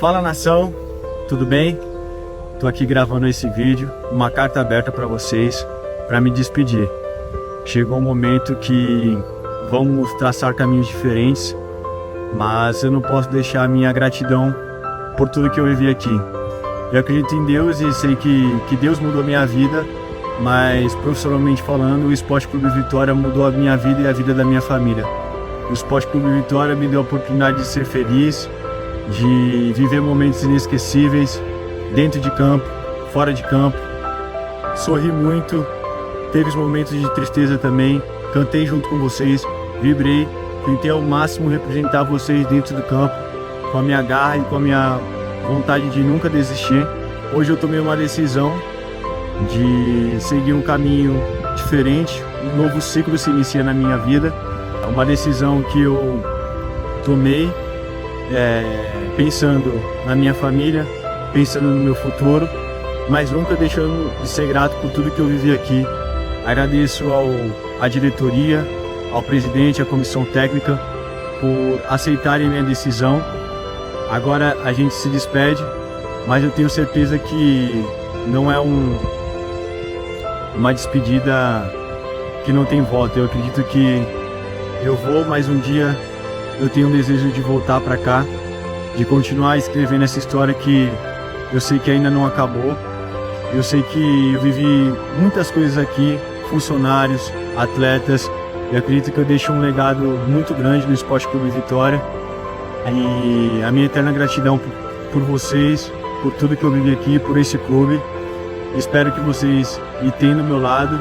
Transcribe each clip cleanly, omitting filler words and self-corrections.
Fala nação, tudo bem? Tô aqui gravando esse vídeo, uma carta aberta para vocês, para me despedir. Chegou um momento que vamos traçar caminhos diferentes, mas eu não posso deixar a minha gratidão por tudo que eu vivi aqui. Eu acredito em Deus e sei que Deus mudou a minha vida, mas profissionalmente falando, o Esporte Clube Vitória mudou a minha vida e a vida da minha família. O Esporte Clube Vitória me deu a oportunidade de ser feliz, de viver momentos inesquecíveis, dentro de campo, fora de campo. Sorri muito, teve os momentos de tristeza também, cantei junto com vocês, vibrei, tentei ao máximo representar vocês dentro do campo, com a minha garra e com a minha vontade de nunca desistir. Hoje eu tomei uma decisão de seguir um caminho diferente, um novo ciclo se inicia na minha vida. É uma decisão que eu tomei pensando na minha família, pensando no meu futuro, mas nunca deixando de ser grato por tudo que eu vivi aqui. Agradeço à diretoria, ao presidente, à comissão técnica por aceitarem minha decisão. Agora a gente se despede, mas eu tenho certeza que não é uma despedida que não tem volta. Eu acredito que eu vou, mas um dia eu tenho um desejo de voltar para cá, de continuar escrevendo essa história que eu sei que ainda não acabou. Eu sei que eu vivi muitas coisas aqui, funcionários, atletas, e acredito que eu deixo um legado muito grande no Esporte Clube Vitória. E a minha eterna gratidão por vocês, por tudo que eu vivi aqui, por esse clube. Espero que vocês me tenham do meu lado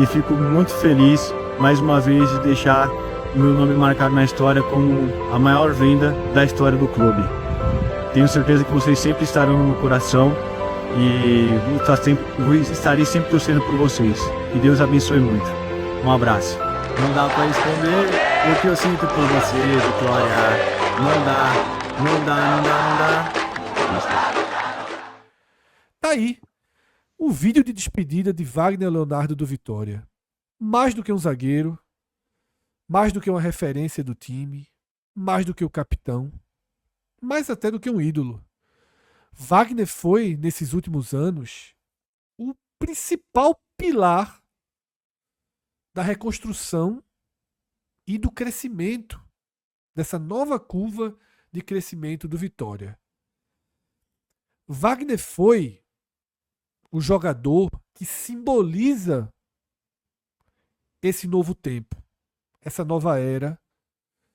e fico muito feliz, mais uma vez, de deixar o meu nome marcado na história como a maior venda da história do clube. Tenho certeza que vocês sempre estarão no meu coração e estarei sempre torcendo por vocês. Que Deus abençoe muito. Um abraço. Não dá para esconder o que eu sinto por você, Vitória. Não dá. Tá aí o vídeo de despedida de Wagner Leonardo do Vitória. Mais do que um zagueiro, mais do que uma referência do time, mais do que o capitão, mais até do que um ídolo. Wagner foi, nesses últimos anos, o principal pilar da reconstrução e do crescimento, dessa nova curva de crescimento do Vitória. Wagner foi o jogador que simboliza esse novo tempo, essa nova era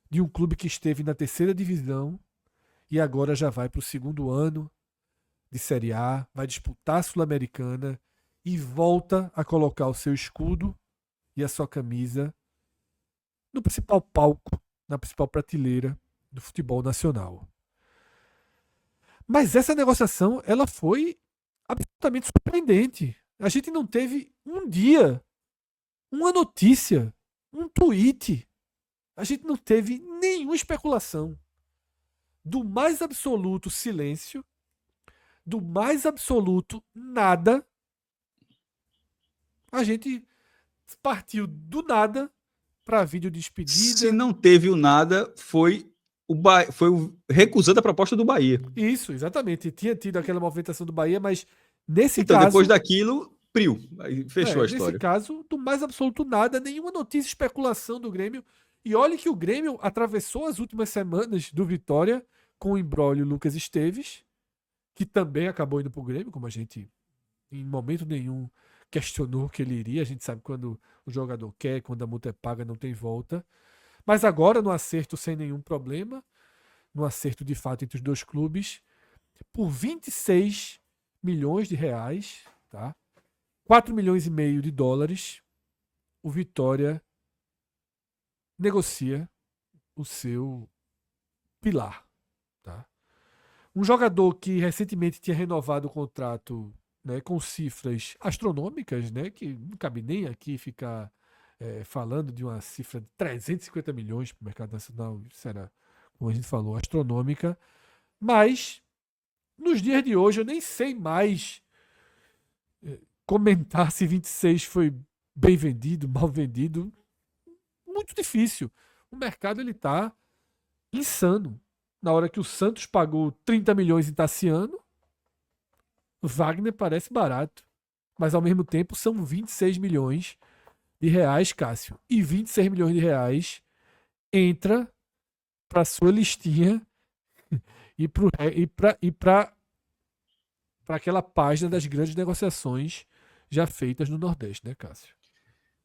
de um clube que esteve na terceira divisão e agora já vai para o segundo ano de Série A, vai disputar a Sul-Americana e volta a colocar o seu escudo e a sua camisa no principal palco, na principal prateleira do futebol nacional. Mas essa negociação, ela foi absolutamente surpreendente. A gente não teve um dia, uma notícia, um tweet. A gente não teve nenhuma especulação. Do mais absoluto silêncio, do mais absoluto nada, a gente partiu do nada para vídeo de despedida. Se não teve o nada, foi recusando a proposta do Bahia. Isso, exatamente. Tinha tido aquela movimentação do Bahia, mas nesse então, caso... depois daquilo, priu. Aí fechou a história. Nesse caso, do mais absoluto nada, nenhuma notícia, especulação do Grêmio. E olha que o Grêmio atravessou as últimas semanas do Vitória com o imbróglio Lucas Esteves, que também acabou indo pro Grêmio, como a gente em momento nenhum questionou que ele iria. A gente sabe quando o jogador quer, quando a multa é paga, não tem volta. Mas agora, no acerto sem nenhum problema, no acerto de fato entre os dois clubes, por 26 milhões de reais, tá? 4 milhões e meio de dólares, o Vitória negocia o seu pilar. Tá? Um jogador que recentemente tinha renovado o contrato, né, com cifras astronômicas, né, que não cabe nem aqui ficar falando de uma cifra de 350 milhões para o mercado nacional, isso era, como a gente falou, astronômica, mas nos dias de hoje eu nem sei mais comentar se 26 foi bem vendido, mal vendido. Muito difícil. O mercado ele está insano. na hora que o Santos pagou 30 milhões em Tassiano, Wagner parece barato. Mas ao mesmo tempo são 26 milhões de reais, Cássio. E 26 milhões de reais entra para sua listinha e para aquela página das grandes negociações já feitas no Nordeste, né, Cássio?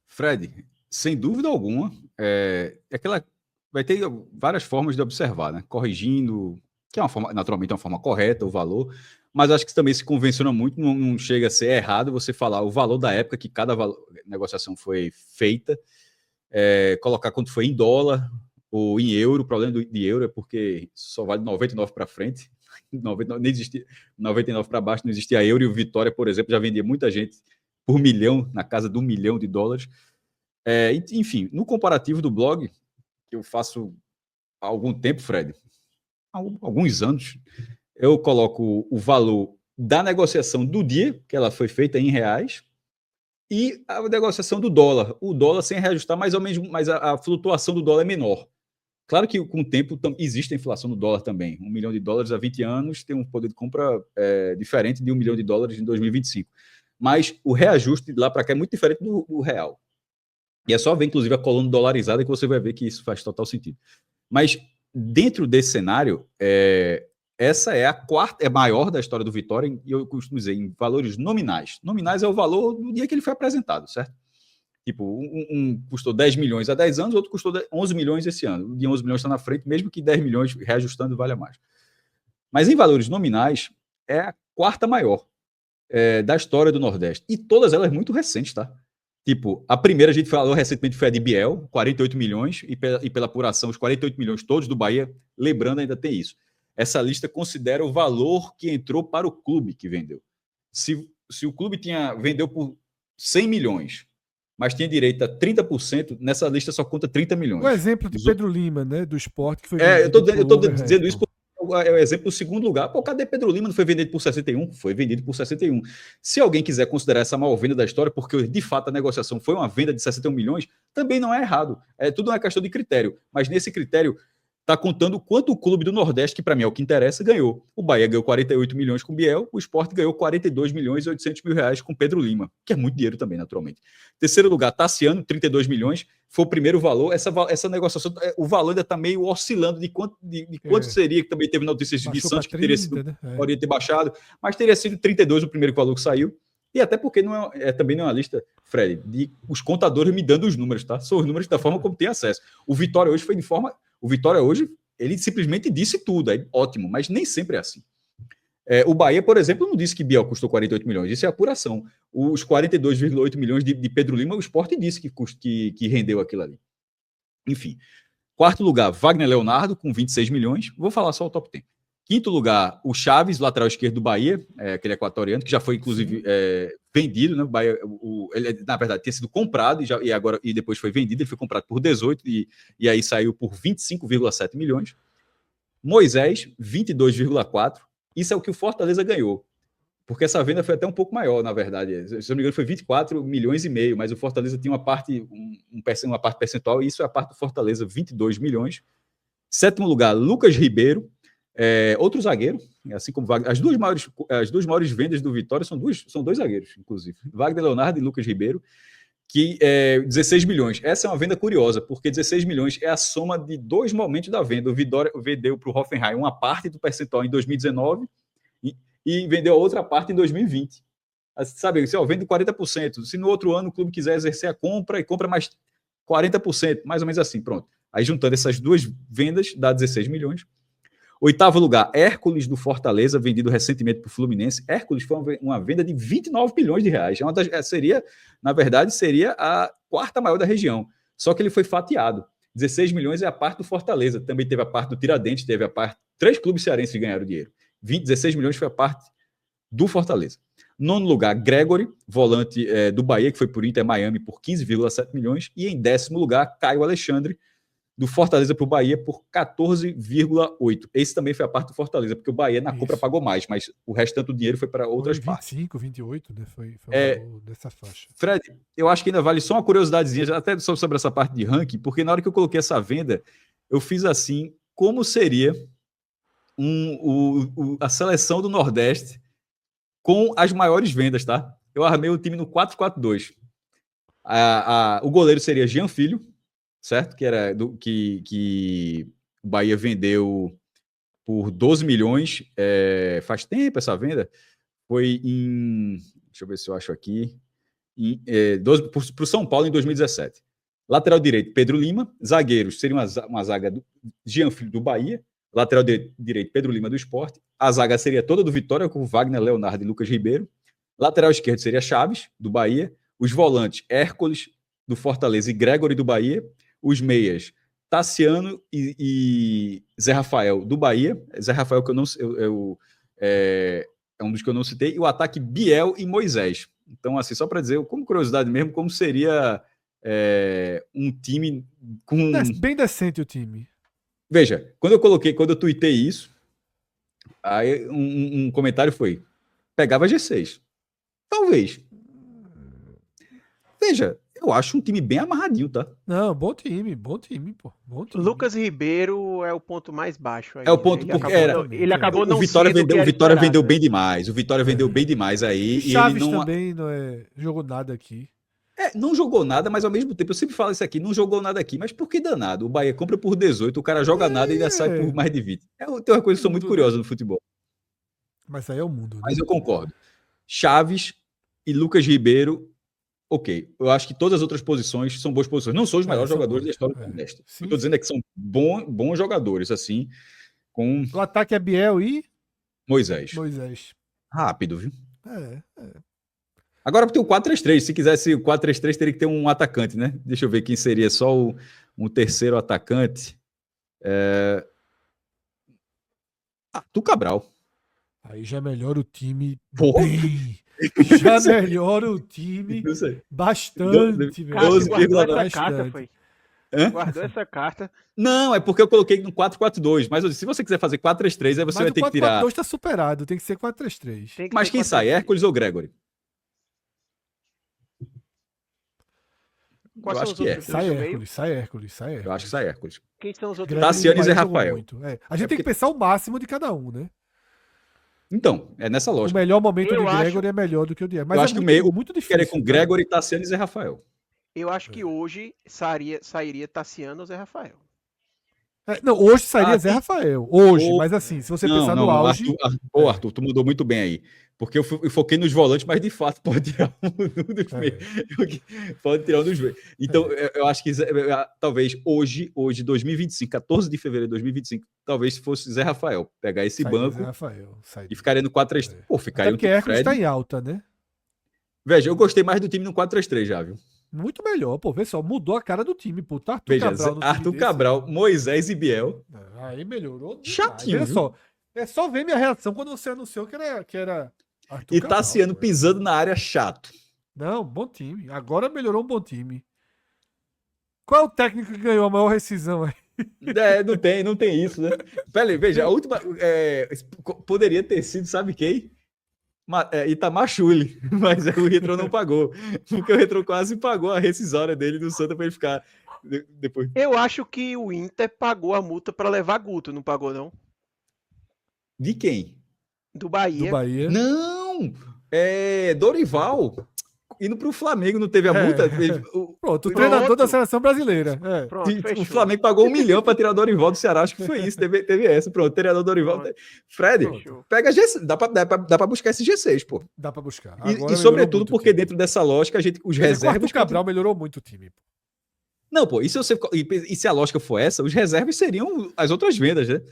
Fred, sem dúvida alguma, vai ter várias formas de observar, né? Corrigindo, que é naturalmente uma forma correta, o valor, mas acho que também se convenciona muito, não chega a ser errado você falar o valor da época que cada negociação foi feita, colocar quanto foi em dólar ou em euro. O problema de euro é porque só vale 99 para frente, 99, nem existia, 99 para baixo não existia euro, e o Vitória, por exemplo, já vendia muita gente por milhão, na casa de $1 milhão. Enfim, no comparativo do blog, que eu faço há algum tempo, Fred, há alguns anos, eu coloco o valor da negociação do dia, que ela foi feita em reais, e a negociação do dólar. O dólar sem reajustar mais ou menos, mas a flutuação do dólar é menor. Claro que com o tempo existe a inflação do dólar também. $1 milhão há 20 anos tem um poder de compra diferente de $1 milhão em 2025. Mas o reajuste de lá para cá é muito diferente do real. E é só ver, inclusive, a coluna dolarizada que você vai ver que isso faz total sentido. Mas dentro desse cenário, essa é a quarta, é maior da história do Vitória, e eu costumo dizer, em valores nominais. Nominais é o valor do dia que ele foi apresentado, certo? Tipo, um custou 10 milhões há 10 anos, outro custou 11 milhões esse ano. O de 11 milhões está na frente, mesmo que 10 milhões reajustando valha mais. Mas em valores nominais, é a quarta maior da história do Nordeste. E todas elas muito recentes, tá? Tipo, a primeira a gente falou recentemente foi a de Biel, 48 milhões, e pela apuração, os 48 milhões todos do Bahia, lembrando, ainda tem isso. Essa lista considera o valor que entrou para o clube que vendeu. Se o clube vendeu por 100 milhões, mas tinha direito a 30%, nessa lista só conta 30 milhões. O exemplo de Pedro Lima, né, do Sport, que foi eu estou dizendo isso porque é o exemplo do segundo lugar. Pô, cadê Pedro Lima? Não foi vendido por 61? Foi vendido por 61. Se alguém quiser considerar essa maior venda da história, porque de fato a negociação foi uma venda de 61 milhões, também não é errado. Tudo é uma questão de critério. Mas nesse critério, está contando quanto o clube do Nordeste, que para mim é o que interessa, ganhou. O Bahia ganhou 48 milhões com o Biel, o Sport ganhou 42 milhões e 800 mil reais com Pedro Lima, que é muito dinheiro também, naturalmente. Terceiro lugar, Tassiano, 32 milhões, foi o primeiro valor. Essa negociação, o valor ainda está meio oscilando de quanto seria, que também teve notícias de Santos, que teria sido, né? Poderia ter baixado, mas teria sido 32 o primeiro valor que saiu. E até porque também não é uma lista, Fred, de os contadores me dando os números, tá? São os números da forma como tem acesso. O Vitória hoje foi de forma... O Vitória hoje, ele simplesmente disse tudo, é ótimo, mas nem sempre é assim. O Bahia, por exemplo, não disse que Biel custou 48 milhões, isso é apuração. Os 42,8 milhões de Pedro Lima, o Sport disse que rendeu aquilo ali. Enfim. Quarto lugar, Wagner Leonardo, com 26 milhões. Vou falar só o top 10. Quinto lugar, o Chaves, lateral esquerdo do Bahia, aquele equatoriano, que já foi, inclusive, vendido, né? O Bahia, ele, na verdade, tinha sido comprado e depois foi vendido. Ele foi comprado por 18 e aí saiu por 25,7 milhões. Moisés, 22,4. Isso é o que o Fortaleza ganhou. Porque essa venda foi até um pouco maior, na verdade. Se não me engano, foi 24 milhões e meio, mas o Fortaleza tinha uma parte percentual, e isso é a parte do Fortaleza, 22 milhões. Sétimo lugar, Lucas Ribeiro. Outro zagueiro, assim como Wagner. As duas maiores vendas do Vitória são dois zagueiros, inclusive. Wagner Leonardo e Lucas Ribeiro, que 16 milhões. Essa é uma venda curiosa, porque 16 milhões é a soma de dois momentos da venda. O Vitória vendeu para o Hoffenheim uma parte do percentual em 2019 e vendeu a outra parte em 2020. Sabe, vende 40%. Se no outro ano o clube quiser exercer a compra e compra mais 40%, mais ou menos assim, pronto. Aí juntando essas duas vendas, dá 16 milhões. Oitavo lugar, Hércules do Fortaleza, vendido recentemente para o Fluminense. Hércules foi uma venda de 29 milhões de reais. Na verdade, seria a quarta maior da região. Só que ele foi fatiado. 16 milhões é a parte do Fortaleza. Também teve a parte do Tiradentes, teve a parte... 3 clubes cearenses ganharam dinheiro. 16 milhões foi a parte do Fortaleza. Nono lugar, Gregory, volante do Bahia, que foi por Inter Miami por 15,7 milhões. E em décimo lugar, Caio Alexandre, do Fortaleza para o Bahia por 14,8. Esse também foi a parte do Fortaleza, porque o Bahia na compra pagou mais, mas o restante do dinheiro foi para outras partes. 25, 28, né? Foi dessa faixa. Fred, eu acho que ainda vale só uma curiosidadezinha, até sobre essa parte de ranking, porque na hora que eu coloquei essa venda, eu fiz assim, como seria a seleção do Nordeste com as maiores vendas, tá? Eu armei o time no 4-4-2. O goleiro seria Jean Filho, certo? Que era que o Bahia vendeu por 12 milhões. Faz tempo essa venda. Foi em... Deixa eu ver se eu acho aqui. Para o São Paulo em 2017. Lateral direito, Pedro Lima. Zagueiros, seria uma zaga do Jean Filho do Bahia. Lateral direito, Pedro Lima do Sport. A zaga seria toda do Vitória, com Wagner, Leonardo e Lucas Ribeiro. Lateral esquerdo seria Chaves, do Bahia. Os volantes, Hércules, do Fortaleza, e Gregory, do Bahia. Os meias, Tassiano e Zé Rafael, do Bahia. Zé Rafael, que eu não é um dos que eu não citei. E o ataque, Biel e Moisés. Então, assim, só para dizer, como curiosidade mesmo, como seria um time com... Bem decente o time. Veja, quando eu tuitei isso, aí um comentário foi: pegava G6. Talvez. Veja, eu acho um time bem amarradinho, tá? Não, bom time, pô. Bom time. Lucas Ribeiro é o ponto mais baixo aí. É o ponto Ele porque acabou, ele acabou não o Vitória sendo o que o era Vitória esperado, vendeu né? bem demais. O Vitória vendeu bem demais aí. E Chaves ele não, também não jogou nada aqui. não jogou nada, mas ao mesmo tempo, eu sempre falo isso aqui, não jogou nada aqui. Mas por que danado? O Bahia compra por 18, o cara joga nada e ainda sai por mais de 20. Tem uma coisa que eu sou muito curiosa no futebol. Mas aí é o mundo, né? Mas eu concordo. Chaves e Lucas Ribeiro, ok. Eu acho que todas as outras posições são boas posições. Não são os melhores são jogadores bons. da história do Nordeste. Sim, Eu tô dizendo é que são bons jogadores, assim, com O ataque é Biel e Moisés. Moisés. Rápido, viu? É. Agora tem o 4-3-3. Se quisesse o 4-3-3, teria que ter um atacante, né? Deixa eu ver quem seria só um terceiro atacante. Arthur Cabral. Aí já melhora o time Porra. bem. Já melhora o time Não sei. bastante, velho. Cássio guardou 12,9. essa carta, foi. Hã? Guardou essa carta. Não, é porque eu coloquei no 4-4-2. Mas se você quiser fazer 4-3-3, aí você Mas vai o ter que tirar. 4-4-2 tá superado, tem que ser 4-3-3. Tem que Mas ter quem sai? 4-3-3. Hércules ou Gregory? Quais Eu são acho os que outros Sai dois do meio? Hércules, sai Hércules, sai Hércules. Eu acho que sai Hércules. Quem são os outros Gregory Tassiano do e Zé Bahia jogou Rafael. muito. A gente tem porque- que pensar o máximo de cada um, né? Então, é nessa O lógica. melhor momento Eu de acho- Gregory é melhor do que o de Mas Eu é acho que muito, muito difícil. Querer com cara. Gregory, Tassiano e Zé Rafael. Eu acho que hoje sairia Tassiano ou Zé Rafael. Não, hoje sairia Zé tem- Rafael. Hoje, Ou- mas assim, se você pensar no auge. Arthur, tu mudou muito bem aí. Porque eu foquei nos volantes, mas de fato pode tirar um dos meios. Pode tirar um dos meios. Então, eu acho que talvez hoje, 2025, 14 de fevereiro de 2025, talvez fosse Zé Rafael pegar esse Sairia banco Zé Rafael, sairia. e ficaria no 4-3-3. Pô, Até ficaria um porque time Hércules Fred. tá em alta, né? Veja, eu gostei mais do time no 4-3-3 já, viu? Muito melhor, pô. Vê só, mudou a cara do time, pô. Tá Arthur Veja, Cabral no time Arthur desse. Cabral, Moisés e Biel. Aí melhorou. demais. Chatinho, Veja viu? só. É só ver minha reação quando você anunciou que era Arthur E Cabral, Tassiano pô. pisando na área chato. Não, bom time. Agora melhorou um bom time. Qual é o técnico que ganhou a maior rescisão aí? Não tem isso, né? Peraí, veja, a última. Poderia ter sido, sabe quem? Itamar Chuli, mas o Retrô não pagou. Porque o Retrô quase pagou a rescisória dele do Santa pra ele ficar depois. Eu acho que o Inter pagou a multa para levar Guto, não pagou não? De quem? Do Bahia. Do Bahia. Não! Dorival. Indo pro Flamengo, não teve a multa? Pronto, o treinador da seleção brasileira. Pronto, fechou. O Flamengo pagou 1 milhão para tirar o Dorival do Ceará, acho que foi isso. Teve essa, pronto. Treinador Dorival. Pronto. Fred, Fechou. pega G6, dá pra buscar esse G6, pô. Dá pra buscar. E Agora sobretudo melhorou muito o porque time. dentro dessa lógica, os O Arthur reservas. Cabral melhorou muito o time. Pô. Não, pô, e se a lógica for essa, os reservas seriam as outras vendas, né?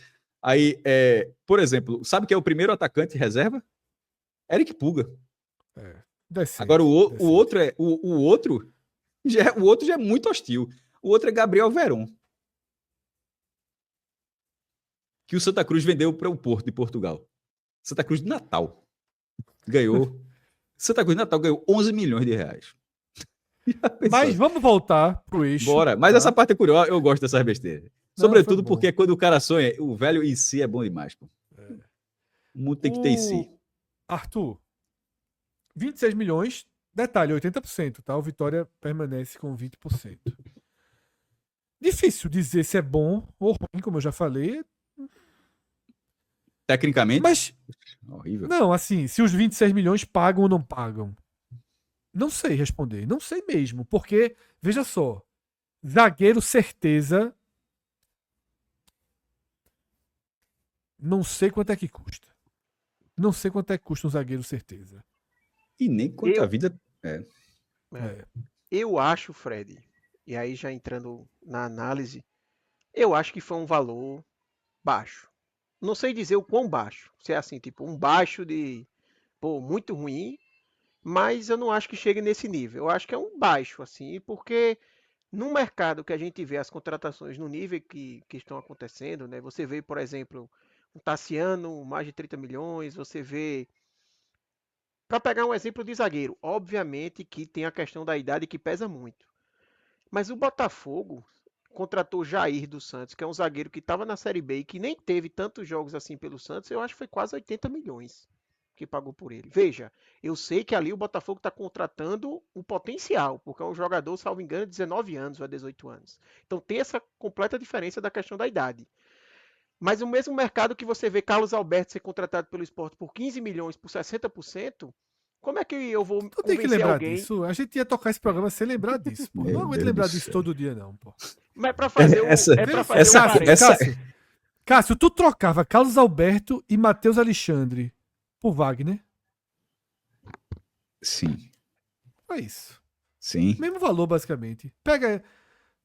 Aí, por exemplo, sabe quem é o primeiro atacante reserva? Eric Puga. Decente, Agora o decente. outro já é muito hostil. O outro é Gabriel Veron, que o Santa Cruz vendeu para o Porto de Portugal. Santa Cruz de Natal ganhou. Santa Cruz de Natal ganhou 11 milhões de reais. Mas vamos voltar pro eixo. Bora. Mas tá? essa parte é curiosa, eu gosto dessas besteiras. Não, Sobretudo foi bom. porque quando o cara sonha, o velho em si é bom demais, pô. O mundo tem que ter em si. Arthur, 26 milhões, detalhe, 80%, tá? O Vitória permanece com 20%. Difícil dizer se é bom ou ruim, como eu já falei. Tecnicamente, Mas, horrível. não, assim, se os 26 milhões pagam ou não pagam. Não sei responder. Não sei mesmo. Porque, veja só, zagueiro certeza. Não sei quanto é que custa. Não sei quanto é que custa um zagueiro certeza. E nem quanto a Eu- vida. É. Eu acho, Fred, e aí já entrando na análise, eu acho que foi um valor baixo. Não sei dizer o quão baixo. Se é assim, tipo, um baixo de, pô, muito ruim, mas eu não acho que chegue nesse nível. Eu acho que é um baixo, assim, porque no mercado que a gente vê as contratações no nível que estão acontecendo, né? Você vê, por exemplo, um Tassiano, mais de 30 milhões, você vê. Para pegar um exemplo de zagueiro, obviamente que tem a questão da idade que pesa muito. Mas o Botafogo contratou Jair do Santos, que é um zagueiro que estava na Série B e que nem teve tantos jogos assim pelo Santos, eu acho que foi quase 80 milhões que pagou por ele. Veja, eu sei que ali o Botafogo está contratando o potencial, porque é um jogador, salvo engano, de 19 anos ou 18 anos. Então tem essa completa diferença da questão da idade. Mas o mesmo mercado que você vê Carlos Alberto ser contratado pelo Sport por 15 milhões por 60%, como é que eu vou Tu tem que convencer lembrar alguém? disso. A gente ia tocar esse programa sem lembrar disso, pô. Não Meu aguento Deus lembrar do disso céu. todo dia, não, pô. Mas para fazer Essa- é para Vê, fazer essa- um Cássio, parênteses. Cássio, Cássio, tu trocava Carlos Alberto e Matheus Alexandre por Wagner? Sim, É isso. sim. Mesmo valor, basicamente. Pega.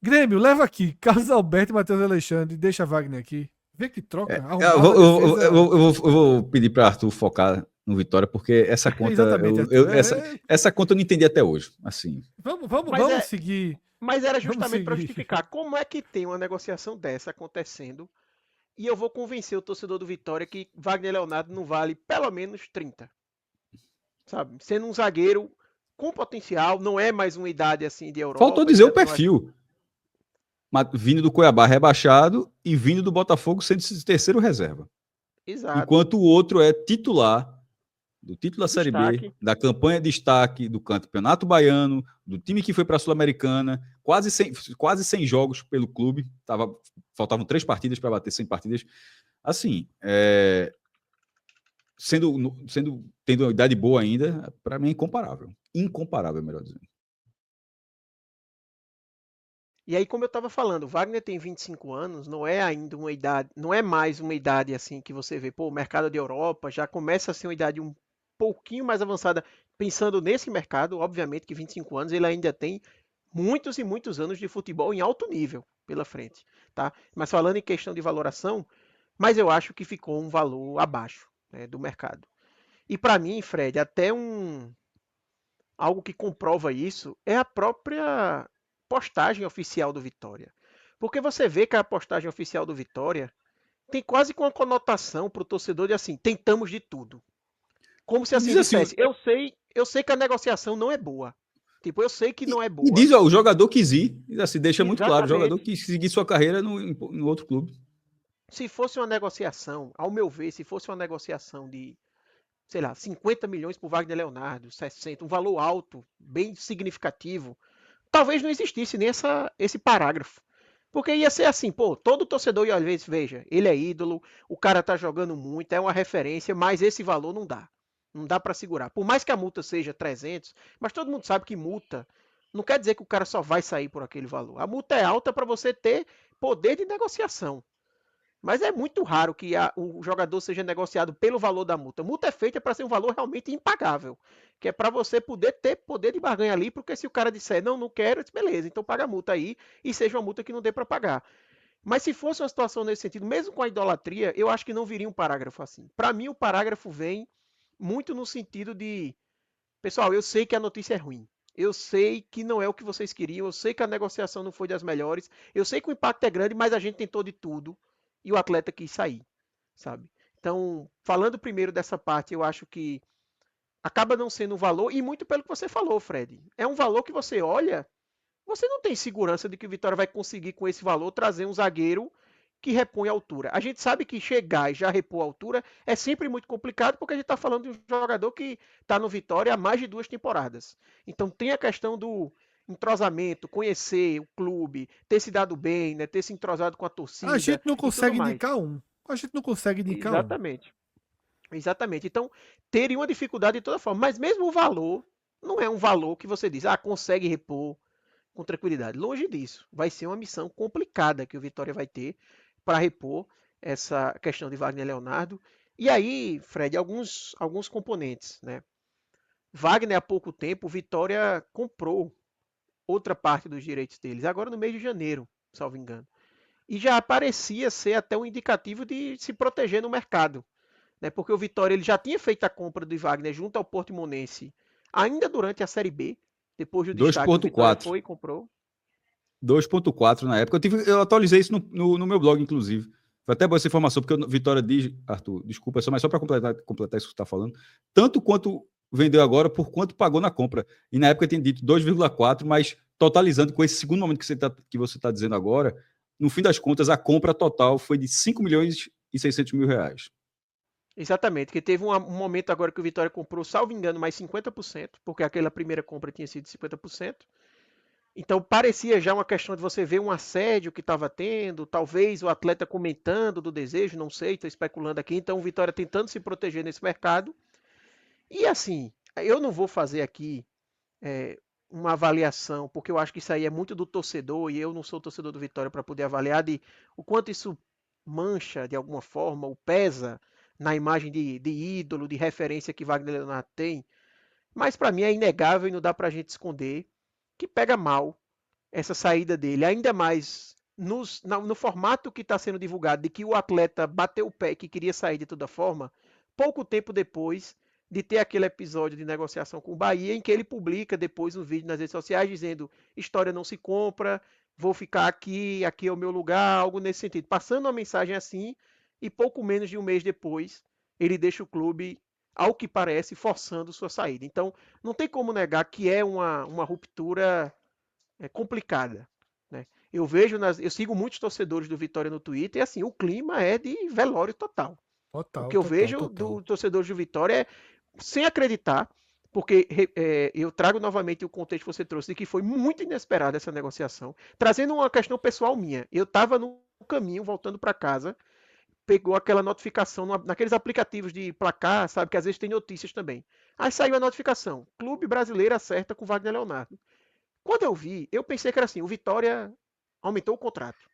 Grêmio, leva aqui. Carlos Alberto e Matheus Alexandre. Deixa Wagner aqui. Vê que troca. Eu Arrumava vou, a eu vou- defesa. eu vou pedir para Arthur focar no Vitória, porque essa conta, Exatamente, Arthur. essa conta eu não entendi até hoje. Assim, Mas Vamos seguir. Mas era Vamos justamente para seguir. justificar como é que tem uma negociação dessa acontecendo e eu vou convencer o torcedor do Vitória que Wagner Leonardo não vale pelo menos 30. Sabe? Sendo um zagueiro com potencial, não é mais uma idade assim de faltou Europa, dizer o etc. perfil. Vindo do Cuiabá rebaixado e vindo do Botafogo sendo esse terceiro reserva. Exato. Enquanto o outro é titular do título da Série B, Destaque. da campanha de destaque, do Campeonato Baiano, do time que foi para a Sul-Americana, quase 100 jogos pelo clube, faltavam 3 partidas para bater 100 partidas. Assim, tendo uma idade boa ainda, para mim é incomparável. Incomparável, melhor dizendo. E aí, como eu estava falando, Wagner tem 25 anos, não é ainda uma idade, não é mais uma idade assim que você vê, pô, o mercado de Europa já começa a ser uma idade um pouquinho mais avançada, pensando nesse mercado, obviamente que 25 anos ele ainda tem muitos e muitos anos de futebol em alto nível pela frente, tá? Mas falando em questão de valoração, mas eu acho que ficou um valor abaixo, né, do mercado. E para mim, Fred, até algo que comprova isso é a própria postagem oficial do Vitória. Porque você vê que a postagem oficial do Vitória tem quase com uma conotação para o torcedor de assim, tentamos de tudo. Como se assim Diz assim, dissesse, eu sei que a negociação não é boa. Tipo, eu sei que não é e boa. diz, ó, o jogador quis ir, assim, deixa muito claro, o jogador Exatamente. quis seguir sua carreira no outro clube. Se fosse uma negociação, ao meu ver, se fosse uma negociação de, sei lá, 50 milhões por Wagner Leonardo, 60, um valor alto, bem significativo, talvez não existisse nem esse parágrafo. Porque ia ser assim, pô, todo torcedor ia às vezes, veja, ele é ídolo, o cara tá jogando muito, é uma referência, mas esse valor não dá. Não dá para segurar. Por mais que a multa seja 300, mas todo mundo sabe que multa não quer dizer que o cara só vai sair por aquele valor. A multa é alta para você ter poder de negociação. Mas é muito raro que o jogador seja negociado pelo valor da multa. A multa é feita para ser um valor realmente impagável. Que é para você poder ter poder de barganha ali, porque se o cara disser, não, não quero, beleza, então paga a multa aí e seja uma multa que não dê para pagar. Mas se fosse uma situação nesse sentido, mesmo com a idolatria, eu acho que não viria um parágrafo assim. Para mim, o parágrafo vem muito no sentido de, pessoal, eu sei que a notícia é ruim. Eu sei que não é o que vocês queriam, eu sei que a negociação não foi das melhores, eu sei que o impacto é grande, mas a gente tentou de tudo e o atleta quis sair, sabe? Então, falando primeiro dessa parte, eu acho que acaba não sendo um valor, e muito pelo que você falou, Fred. É um valor que você olha, você não tem segurança de que o Vitória vai conseguir, com esse valor, trazer um zagueiro que repõe a altura. A gente sabe que chegar e já repor a altura é sempre muito complicado, porque a gente está falando de um jogador que está no Vitória há mais de 2 temporadas. Então tem a questão do entrosamento, conhecer o clube, ter se dado bem, né, ter se entrosado com a torcida A gente não e tudo consegue mais. indicar um. A gente não consegue indicar um. Exatamente. Exatamente. Então, teria uma dificuldade de toda forma. Mas mesmo o valor, não é um valor que você diz, consegue repor com tranquilidade. Longe disso. Vai ser uma missão complicada que o Vitória vai ter para repor essa questão de Wagner Leonardo. E aí, Fred, alguns componentes, né? Wagner, há pouco tempo, o Vitória comprou outra parte dos direitos deles, agora no mês de janeiro, salvo engano. E já parecia ser até um indicativo de se proteger no mercado, né? Porque o Vitória ele já tinha feito a compra do Wagner junto ao Portimonense ainda durante a Série B, depois do destaque, o Vitória 2.4. foi e comprou. 2.4 na época. Eu atualizei isso no meu blog, inclusive. Foi até boa essa informação, porque o Vitória diz, Arthur, desculpa, mas só para completar isso que você está falando, tanto quanto vendeu agora, por quanto pagou na compra. E na época eu tinha dito 2,4, mas totalizando com esse segundo momento que você tá dizendo agora, no fim das contas, a compra total foi de 5 milhões e 600 mil reais. Exatamente, que teve um momento agora que o Vitória comprou, salvo engano, mais 50%, porque aquela primeira compra tinha sido 50%. Então parecia já uma questão de você ver um assédio que estava tendo, talvez o atleta comentando do desejo, não sei, estou especulando aqui. Então o Vitória tentando se proteger nesse mercado. E assim, eu não vou fazer aqui uma avaliação, porque eu acho que isso aí é muito do torcedor e eu não sou torcedor do Vitória para poder avaliar de o quanto isso mancha de alguma forma ou pesa na imagem de ídolo, de referência que Wagner Leonardo tem. Mas para mim é inegável e não dá para a gente esconder que pega mal essa saída dele, ainda mais no formato que está sendo divulgado, de que o atleta bateu o pé e que queria sair de toda forma, pouco tempo depois de ter aquele episódio de negociação com o Bahia, em que ele publica depois um vídeo nas redes sociais dizendo: história não se compra, vou ficar aqui, aqui é o meu lugar, algo nesse sentido. Passando uma mensagem assim, e pouco menos de um mês depois, ele deixa o clube, ao que parece, forçando sua saída. Então, não tem como negar que é uma ruptura complicada, né? Eu sigo muitos torcedores do Vitória no Twitter e assim, o clima é de velório total. O Total, que eu total, vejo total. do torcedor do Vitória é sem acreditar, porque eu trago novamente o contexto que você trouxe de que foi muito inesperada essa negociação, trazendo uma questão pessoal minha. Eu estava no caminho, voltando para casa, pegou aquela notificação naqueles aplicativos de placar, sabe, que às vezes tem notícias também. Aí saiu a notificação: Clube Brasileiro acerta com Wagner Leonardo. Quando eu vi, eu pensei que era assim: o Vitória aumentou o contrato.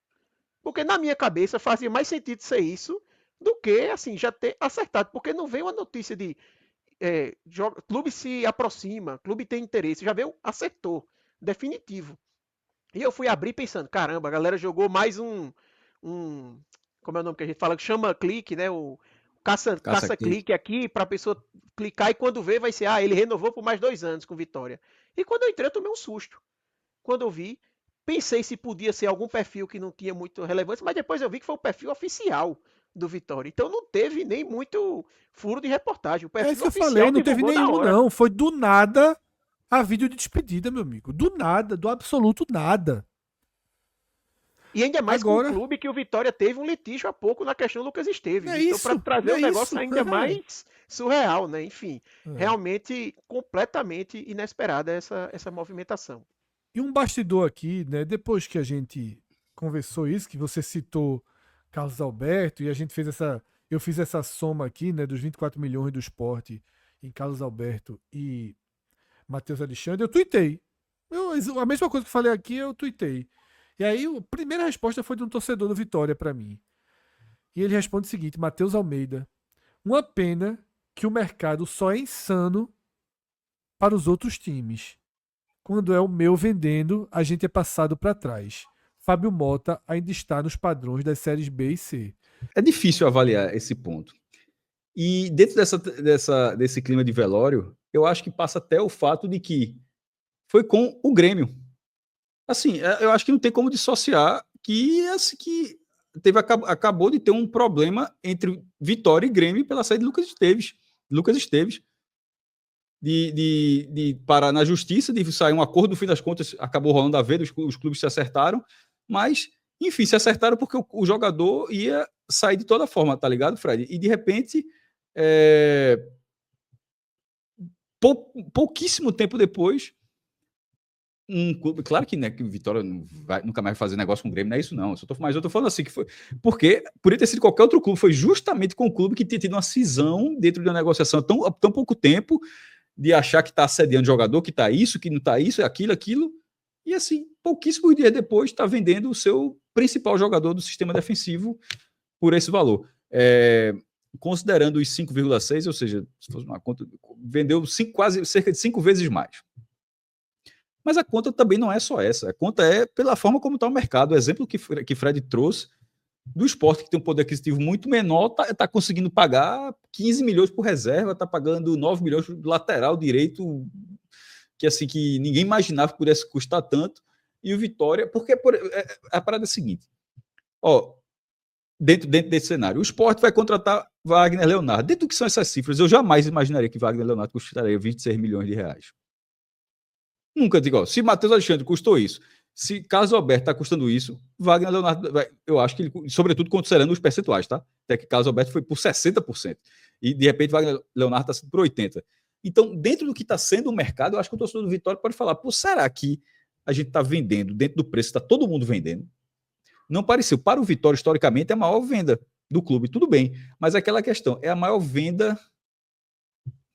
Porque na minha cabeça fazia mais sentido ser isso do que assim já ter acertado. Porque não veio uma notícia de clube se aproxima, clube tem interesse. Já veio, acertou, definitivo. E eu fui abrir pensando: caramba, a galera jogou mais um como é o nome que a gente fala? Chama clique, né? O Caça-clique. caça-clique aqui para a pessoa clicar e quando vê vai ser: ele renovou por mais 2 anos com Vitória. E quando eu entrei, eu tomei um susto. Quando eu vi, pensei se podia ser algum perfil que não tinha muito relevância, mas depois eu vi que foi o perfil oficial do Vitória. Então não teve nem muito furo de reportagem. O É isso perfil que eu falei, oficial não teve divulgou na nenhum, hora. não. Foi do nada a vídeo de despedida, meu amigo. Do nada, do absoluto nada. E ainda mais com o Agora, clube que o Vitória teve um litígio há pouco na questão Lucas Esteves. é Então, para isso, trazer é um negócio isso. ainda mais surreal, né? Enfim, É. realmente completamente inesperada essa movimentação. E um bastidor aqui, né? Depois que a gente conversou isso, que você citou Carlos Alberto, e a gente fez essa. Eu fiz essa soma aqui, né? Dos 24 milhões do esporte em Carlos Alberto e Matheus Alexandre, eu tuitei. A mesma coisa que eu falei aqui, eu tuitei. E aí, a primeira resposta foi de um torcedor do Vitória para mim. E ele responde o seguinte: Matheus Almeida, uma pena que o mercado só é insano para os outros times. Quando é o meu vendendo, a gente é passado para trás. Fábio Mota ainda está nos padrões das séries B e C. É difícil avaliar esse ponto. E dentro desse clima de velório, eu acho que passa até o fato de que foi com o Grêmio. Assim, eu acho que não tem como dissociar que, assim, que acabou de ter um problema entre Vitória e Grêmio pela saída de Lucas Esteves. Lucas Esteves, de parar na justiça, de sair um acordo, no fim das contas, acabou rolando a ver, os clubes se acertaram, mas, enfim, se acertaram porque o jogador ia sair de toda forma, tá ligado, Fred? E, de repente, pouquíssimo tempo depois, um clube, claro que, né, que o Vitória nunca mais vai fazer negócio com o Grêmio, não é isso não, mas eu tô falando assim, que foi, porque poderia ter sido qualquer outro clube, foi justamente com o clube que tinha tido uma cisão dentro de uma negociação há tão pouco tempo, de achar que tá assediando jogador, que tá isso, que não tá isso, aquilo, e assim, pouquíssimos dias depois tá vendendo o seu principal jogador do sistema defensivo por esse valor. Considerando os 5,6, ou seja, se fosse uma conta, vendeu quase cerca de 5 vezes mais. Mas a conta também não é só essa. A conta é pela forma como está o mercado. O exemplo que Fred trouxe do Sport, que tem um poder aquisitivo muito menor, está conseguindo pagar 15 milhões por reserva, está pagando 9 milhões por lateral direito, que assim que ninguém imaginava que pudesse custar tanto. E o Vitória, porque a parada é a seguinte, dentro desse cenário, o Sport vai contratar Wagner Leonardo. Dentro do que são essas cifras, eu jamais imaginaria que Wagner Leonardo custaria 26 milhões de reais. Nunca digo, se Matheus Alexandre custou isso, se Carlos Alberto está custando isso, Wagner Leonardo, eu acho que ele, sobretudo considerando os percentuais, tá? Até que Carlos Alberto foi por 60%. E de repente Wagner Leonardo está sendo por 80%. Então, dentro do que está sendo o mercado, eu acho que o torcedor do Vitória pode falar, será que a gente está vendendo dentro do preço, está todo mundo vendendo? Não pareceu. Para o Vitória, historicamente, é a maior venda do clube, tudo bem. Mas aquela questão, é a maior venda.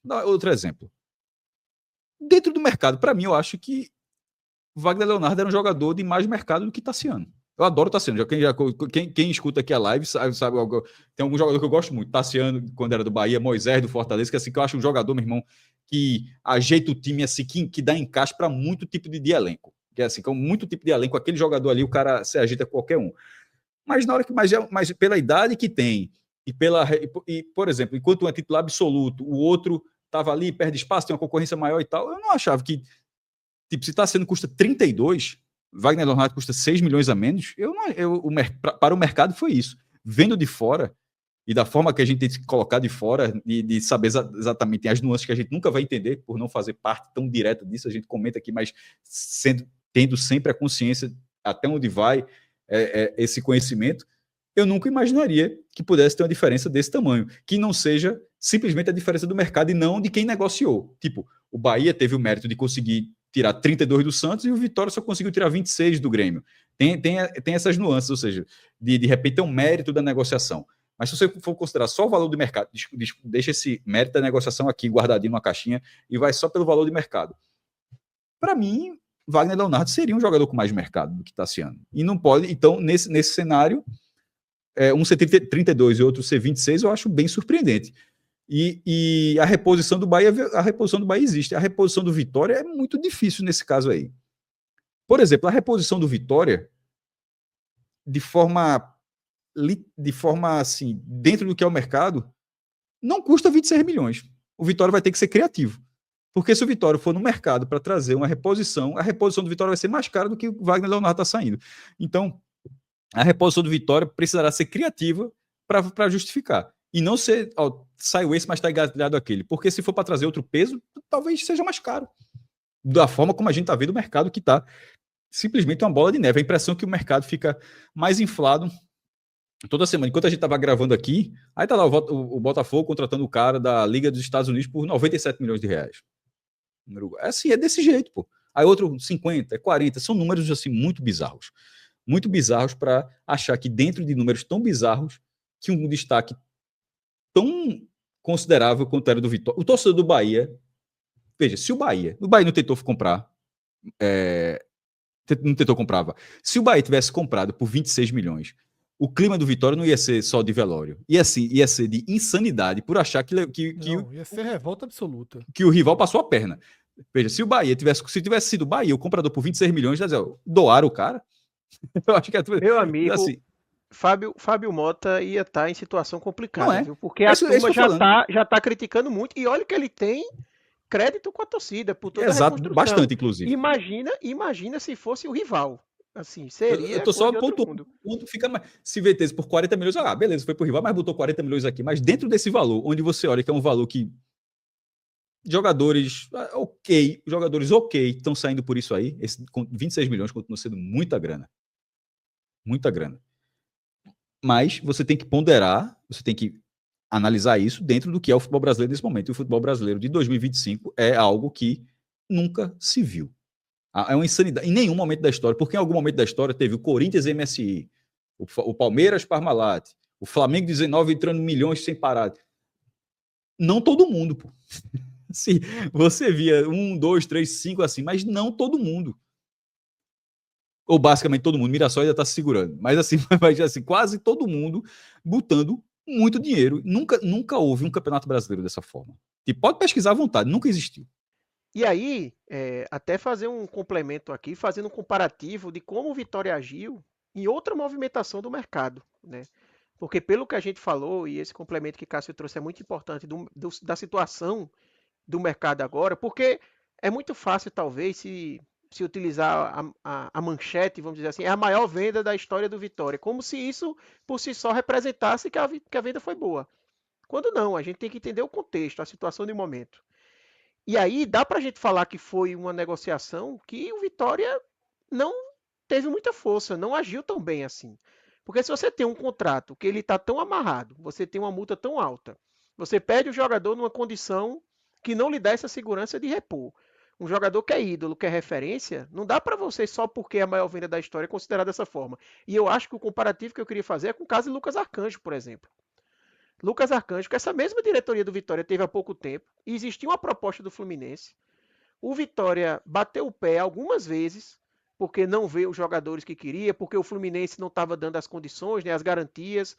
Dá outro exemplo. Dentro do mercado, para mim, eu acho que Wagner Leonardo era um jogador de mais mercado do que Tassiano. Eu adoro Tassiano. Quem escuta aqui a live sabe, tem algum jogador que eu gosto muito. Tassiano, quando era do Bahia, Moisés do Fortaleza, que assim, que eu acho um jogador, meu irmão, que ajeita o time assim, que dá encaixe para muito tipo de elenco. Que é assim, com muito tipo de elenco, aquele jogador ali, o cara se ajeita qualquer um. Mas na hora que mas pela idade que tem, e por exemplo, enquanto um é titular absoluto, o outro estava ali, perde espaço, tem uma concorrência maior e tal, eu não achava que, tipo, se Tassiano custa 32, Wagner Leonardo custa 6 milhões a menos, para o mercado foi isso. Vendo de fora, e da forma que a gente tem que colocar de fora, de saber exatamente as nuances que a gente nunca vai entender, por não fazer parte tão direta disso, a gente comenta aqui, mas tendo sempre a consciência até onde vai esse conhecimento, eu nunca imaginaria que pudesse ter uma diferença desse tamanho, que não seja simplesmente a diferença do mercado e não de quem negociou. Tipo, o Bahia teve o mérito de conseguir tirar 32 do Santos e o Vitória só conseguiu tirar 26 do Grêmio. Tem essas nuances, ou seja, de repente tem um mérito da negociação. Mas se você for considerar só o valor do mercado, deixa esse mérito da negociação aqui guardadinho numa caixinha e vai só pelo valor de mercado. Para mim, Wagner Leonardo seria um jogador com mais mercado do que Tassiano. E não pode, então, nesse cenário, um ser 32 e outro ser 26, eu acho bem surpreendente. E a reposição do Bahia existe. A reposição do Vitória é muito difícil nesse caso aí. Por exemplo, a reposição do Vitória, de forma assim, dentro do que é o mercado, não custa 26 milhões. O Vitória vai ter que ser criativo. Porque se o Vitória for no mercado para trazer uma reposição, a reposição do Vitória vai ser mais cara do que o Wagner Leonardo está saindo. Então, a reposição do Vitória precisará ser criativa para justificar. E não ser, saiu esse, mas está engatilhado aquele. Porque se for para trazer outro peso, talvez seja mais caro. Da forma como a gente está vendo o mercado, que está simplesmente uma bola de neve. A impressão que o mercado fica mais inflado toda semana. Enquanto a gente estava gravando aqui, aí tá lá o Botafogo contratando o cara da Liga dos Estados Unidos por 97 milhões de reais. Assim, é desse jeito, pô. Aí outro 50, 40, são números assim muito bizarros. Muito bizarros para achar que dentro de números tão bizarros, que um destaque tão considerável quanto era do Vitória. O torcedor do Bahia, veja, se o Bahia não tentou comprar, não tentou comprava. Se o Bahia tivesse comprado por 26 milhões, o clima do Vitória não ia ser só de velório. Ia ser de insanidade por achar que ia ser revolta absoluta. Que o rival passou a perna. Veja, se tivesse sido o Bahia, o comprador por 26 milhões, doaram o cara. Eu acho que meu amigo, assim, Fábio Mota ia estar em situação complicada, viu? Porque a turma já tá criticando muito. E olha que ele tem crédito com a torcida por toda a reconstrução. Bastante, inclusive. Imagina se fosse o rival. Assim, seria. Eu tô só ponto fica mais. Se VTs por 40 milhões, beleza, foi pro rival, mas botou 40 milhões aqui. Mas dentro desse valor, onde você olha que é um valor que jogadores ok, estão saindo por isso aí, com 26 milhões continua sendo muita grana. Muita grana. Mas você tem que ponderar, você tem que analisar isso dentro do que é o futebol brasileiro nesse momento. E o futebol brasileiro de 2025 é algo que nunca se viu. É uma insanidade. Em nenhum momento da história, porque em algum momento da história teve o Corinthians MSI, o Palmeiras Parmalat, o Flamengo 19 entrando milhões sem parar. Não todo mundo, pô. Assim, você via 1, 2, 3, 5 assim, mas não todo mundo. Ou basicamente todo mundo. Mirassol ainda está se segurando. Mas assim, quase todo mundo botando muito dinheiro. Nunca houve um campeonato brasileiro dessa forma. E pode pesquisar à vontade, nunca existiu. E aí, até fazer um complemento aqui, fazendo um comparativo de como o Vitória agiu em outra movimentação do mercado, né? Porque pelo que a gente falou, e esse complemento que Cássio trouxe é muito importante da situação do mercado agora, porque é muito fácil, talvez, se utilizar a manchete, vamos dizer assim, é a maior venda da história do Vitória, como se isso por si só representasse que a venda foi boa. Quando não, a gente tem que entender o contexto, a situação de momento. E aí dá para a gente falar que foi uma negociação que o Vitória não teve muita força, não agiu tão bem assim. Porque se você tem um contrato que ele está tão amarrado, você tem uma multa tão alta, você perde o jogador numa condição que não lhe dá essa segurança de repor. Um jogador que é ídolo, que é referência, não dá para você só porque é a maior venda da história considerar dessa forma. E eu acho que o comparativo que eu queria fazer é com o caso de Lucas Arcanjo, por exemplo. Lucas Arcanjo, que essa mesma diretoria do Vitória teve há pouco tempo, e existia uma proposta do Fluminense. O Vitória bateu o pé algumas vezes, porque não veio os jogadores que queria, porque o Fluminense não estava dando as condições, né, as garantias.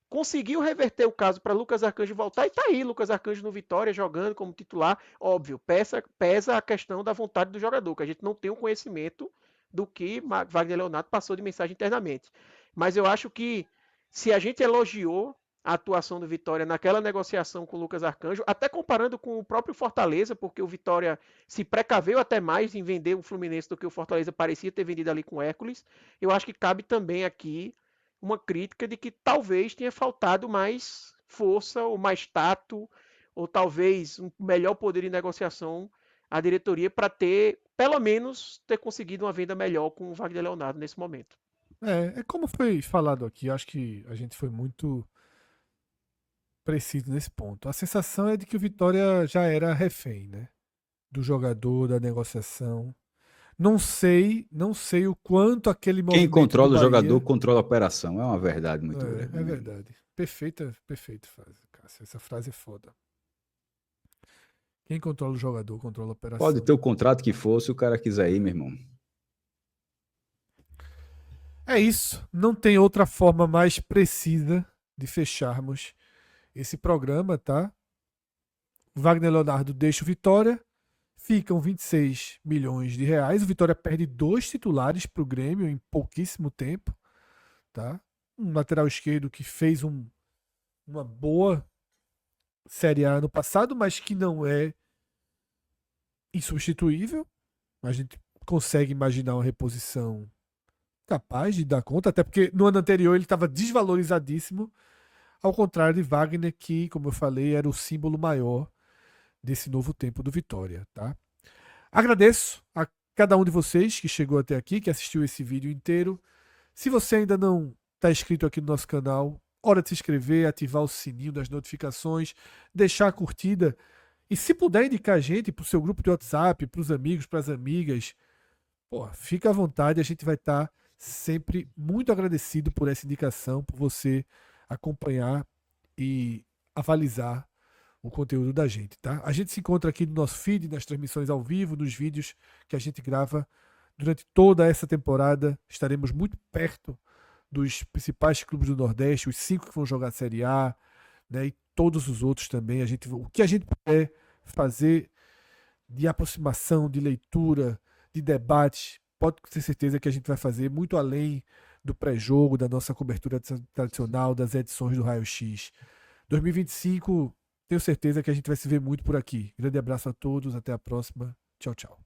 Conseguiu reverter o caso para Lucas Arcanjo voltar e está aí Lucas Arcanjo no Vitória jogando como titular. Óbvio, pesa a questão da vontade do jogador, que a gente não tem o conhecimento do que Wagner Leonardo passou de mensagem internamente. Mas eu acho que se a gente elogiou a atuação do Vitória naquela negociação com o Lucas Arcanjo, até comparando com o próprio Fortaleza, porque o Vitória se precaveu até mais em vender o Fluminense do que o Fortaleza parecia ter vendido ali com o Hércules, eu acho que cabe também aqui uma crítica de que talvez tenha faltado mais força ou mais tato, ou talvez um melhor poder de negociação à diretoria para ter, pelo menos, ter conseguido uma venda melhor com o Wagner Leonardo nesse momento. É como foi falado aqui, acho que a gente foi muito preciso nesse ponto. A sensação é de que o Vitória já era refém, né? Do jogador, da negociação. Não sei o quanto aquele Quem movimento controla do o Bahia... jogador controla a operação. É uma verdade muito grande. É verdade. Perfeita frase, Cássio. Essa frase é foda. Quem controla o jogador, controla a operação. Pode ter o contrato que for, se o cara quiser ir, meu irmão. É isso. Não tem outra forma mais precisa de fecharmos esse programa, tá? Wagner Leonardo deixa o Vitória. Ficam 26 milhões de reais. O Vitória perde 2 titulares para o Grêmio em pouquíssimo tempo. Tá? Um lateral esquerdo que fez uma boa Série A no passado, mas que não é insubstituível. A gente consegue imaginar uma reposição capaz de dar conta, até porque no ano anterior ele estava desvalorizadíssimo, ao contrário de Wagner, que, como eu falei, era o símbolo maior desse novo tempo do Vitória, tá? Agradeço a cada um de vocês que chegou até aqui, que assistiu esse vídeo inteiro. Se você ainda não está inscrito aqui no nosso canal, hora de se inscrever, ativar o sininho das notificações, deixar a curtida e, se puder, indicar a gente para o seu grupo de WhatsApp, para os amigos, para as amigas. Pô, fica à vontade, a gente vai estar sempre muito agradecido por essa indicação, por você acompanhar e avalizar o conteúdo da gente, tá? A gente se encontra aqui no nosso feed, nas transmissões ao vivo, nos vídeos que a gente grava durante toda essa temporada. Estaremos muito perto dos principais clubes do Nordeste, os 5 que vão jogar a Série A, né, e todos os outros também. O que a gente puder fazer de aproximação, de leitura, de debate, pode ter certeza que a gente vai fazer muito além do pré-jogo, da nossa cobertura tradicional, das edições do Raio X. 2025, tenho certeza que a gente vai se ver muito por aqui. Grande abraço a todos, até a próxima. Tchau, tchau.